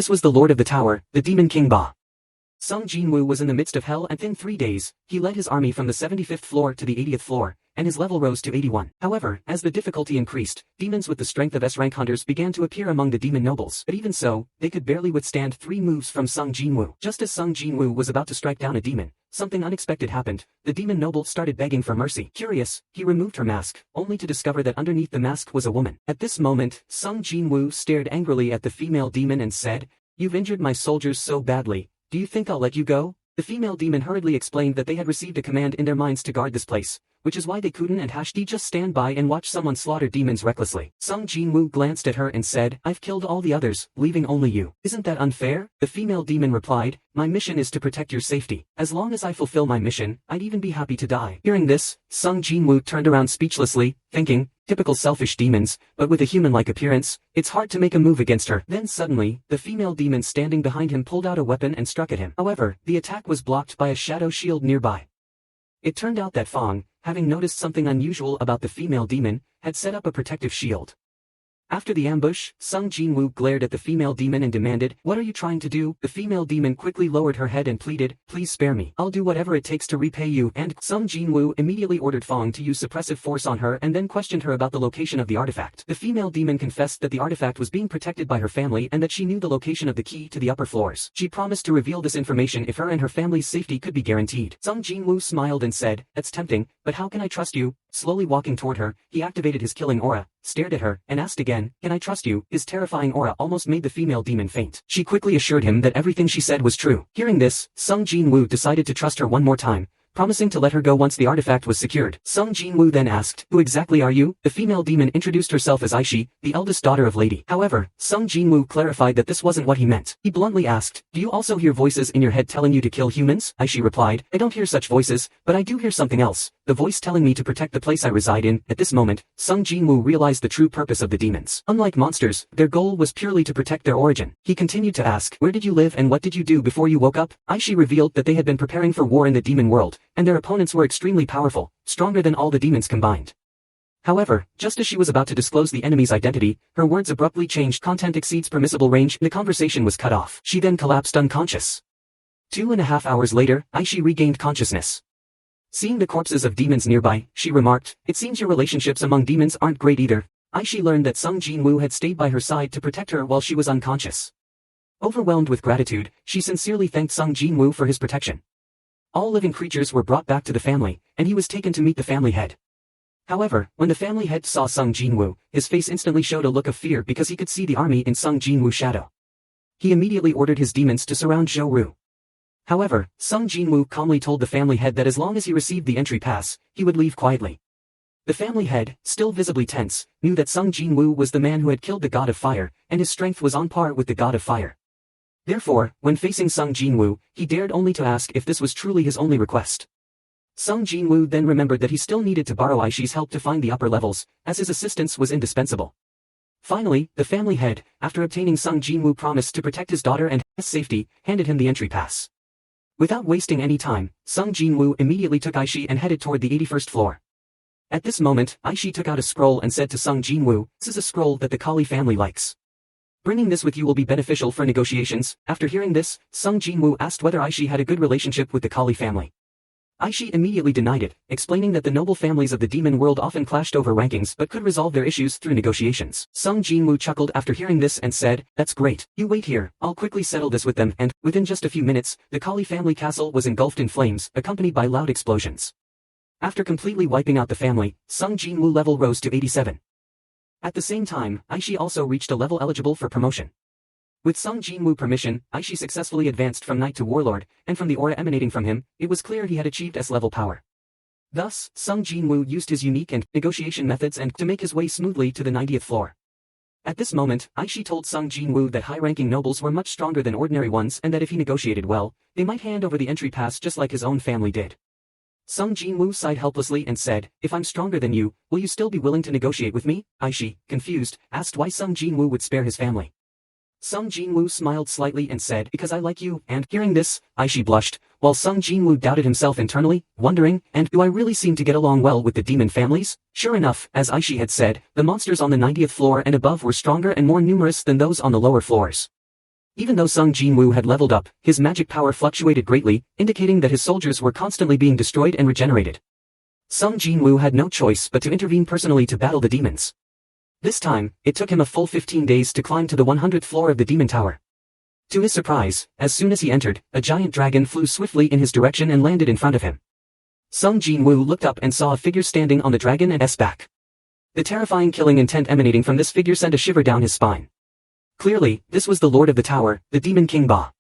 This was the Lord of the Tower, the Demon King Ba. Sung Jinwoo was in the midst of hell, and within 3 days, he led his army from the 75th floor to the 80th floor, and his level rose to 81. However, as the difficulty increased, demons with the strength of S-rank hunters began to appear among the demon nobles. But even so, they could barely withstand 3 moves from Sung Jinwoo. Just as Sung Jinwoo was about to strike down a demon, something unexpected happened. The demon noble started begging for mercy. Curious, he removed her mask, only to discover that underneath the mask was a woman. At this moment, Sung Jinwoo stared angrily at the female demon and said, "You've injured my soldiers so badly. Do you think I'll let you go?" The female demon hurriedly explained that they had received a command in their minds to guard this place, which is why they couldn't and hashtag just stand by and watch someone slaughter demons recklessly. Sung Jinwoo glanced at her and said, "I've killed all the others, leaving only you. Isn't that unfair?" The female demon replied, "My mission is to protect your safety. As long as I fulfill my mission, I'd even be happy to die." Hearing this, Sung Jinwoo turned around speechlessly, thinking, typical selfish demons, but with a human-like appearance, it's hard to make a move against her. Then suddenly, the female demon standing behind him pulled out a weapon and struck at him. However, the attack was blocked by a shadow shield nearby. It turned out that Fong, having noticed something unusual about the female demon, had set up a protective shield. After the ambush, Sung Jinwoo glared at the female demon and demanded, "What are you trying to do?" The female demon quickly lowered her head and pleaded, "Please spare me. I'll do whatever it takes to repay you." And Sung Jinwoo immediately ordered Fong to use suppressive force on her and then questioned her about the location of the artifact. The female demon confessed that the artifact was being protected by her family and that she knew the location of the key to the upper floors. She promised to reveal this information if her and her family's safety could be guaranteed. Sung Jinwoo smiled and said, "That's tempting, but how can I trust you?" Slowly walking toward her, he activated his killing aura, stared at her, and asked again, "Can I trust you?" His terrifying aura almost made the female demon faint. She quickly assured him that everything she said was true. Hearing this, Sung Jinwoo decided to trust her one more time, promising to let her go once the artifact was secured. Sung Jinwoo then asked, "Who exactly are you?" The female demon introduced herself as Aishi, the eldest daughter of Lady. However, Sung Jinwoo clarified that this wasn't what he meant. He bluntly asked, "Do you also hear voices in your head telling you to kill humans?" Aishi replied, "I don't hear such voices, but I do hear something else. The voice telling me to protect the place I reside in." At this moment, Sung Jinwoo realized the true purpose of the demons. Unlike monsters, their goal was purely to protect their origin. He continued to ask, "Where did you live and what did you do before you woke up?" Aishi revealed that they had been preparing for war in the demon world, and their opponents were extremely powerful, stronger than all the demons combined. However, just as she was about to disclose the enemy's identity, her words abruptly changed. Content exceeds permissible range. The conversation was cut off. She then collapsed unconscious. 2.5 hours later, Aishi regained consciousness. Seeing the corpses of demons nearby, she remarked, "It seems your relationships among demons aren't great either." Aishi learned that Sung Jinwoo had stayed by her side to protect her while she was unconscious. Overwhelmed with gratitude, she sincerely thanked Sung Jinwoo for his protection. All living creatures were brought back to the family, and he was taken to meet the family head. However, when the family head saw Sung Jinwoo, his face instantly showed a look of fear because he could see the army in Sung Jinwoo's shadow. He immediately ordered his demons to surround Zhou. However, Sung Jinwoo calmly told the family head that as long as he received the entry pass, he would leave quietly. The family head, still visibly tense, knew that Sung Jinwoo was the man who had killed the god of fire, and his strength was on par with the god of fire. Therefore, when facing Sung Jinwoo, he dared only to ask if this was truly his only request. Sung Jinwoo then remembered that he still needed to borrow Aishi's help to find the upper levels, as his assistance was indispensable. Finally, the family head, after obtaining Sung Jinwoo's promise to protect his daughter and his safety, handed him the entry pass. Without wasting any time, Sung Jinwoo immediately took Aishi and headed toward the 81st floor. At this moment, Aishi took out a scroll and said to Sung Jinwoo, "This is a scroll that the Kali family likes. Bringing this with you will be beneficial for negotiations." After hearing this, Sung Jinwoo asked whether Aishi had a good relationship with the Kali family. Aishi immediately denied it, explaining that the noble families of the demon world often clashed over rankings but could resolve their issues through negotiations. Sung Jinwoo chuckled after hearing this and said, "That's great. You wait here, I'll quickly settle this with them." And, within just a few minutes, the Kali family castle was engulfed in flames, accompanied by loud explosions. After completely wiping out the family, Sung Jinwoo level rose to 87. At the same time, Aishi also reached a level eligible for promotion. With Sung Jinwoo permission, Aishi successfully advanced from knight to warlord, and from the aura emanating from him, it was clear he had achieved S-level power. Thus, Sung Jinwoo used his unique and negotiation methods and to make his way smoothly to the 90th floor. At this moment, Aishi told Sung Jinwoo that high-ranking nobles were much stronger than ordinary ones and that if he negotiated well, they might hand over the entry pass just like his own family did. Sung Jinwoo sighed helplessly and said, "If I'm stronger than you, will you still be willing to negotiate with me?" Aishi, confused, asked why Sung Jinwoo would spare his family. Sung Jinwoo smiled slightly and said, "Because I like you." And hearing this, Aishi blushed, while Sung Jinwoo doubted himself internally, wondering, "And do I really seem to get along well with the demon families?" Sure enough, as Aishi had said, the monsters on the 90th floor and above were stronger and more numerous than those on the lower floors. Even though Sung Jinwoo had leveled up, his magic power fluctuated greatly, indicating that his soldiers were constantly being destroyed and regenerated. Sung Jinwoo had no choice but to intervene personally to battle the demons. This time, it took him a full 15 days to climb to the 100th floor of the demon tower. To his surprise, as soon as he entered, a giant dragon flew swiftly in his direction and landed in front of him. Sung Jinwoo looked up and saw a figure standing on the dragon and back. The terrifying killing intent emanating from this figure sent a shiver down his spine. Clearly, this was the Lord of the Tower, the Demon King Ba.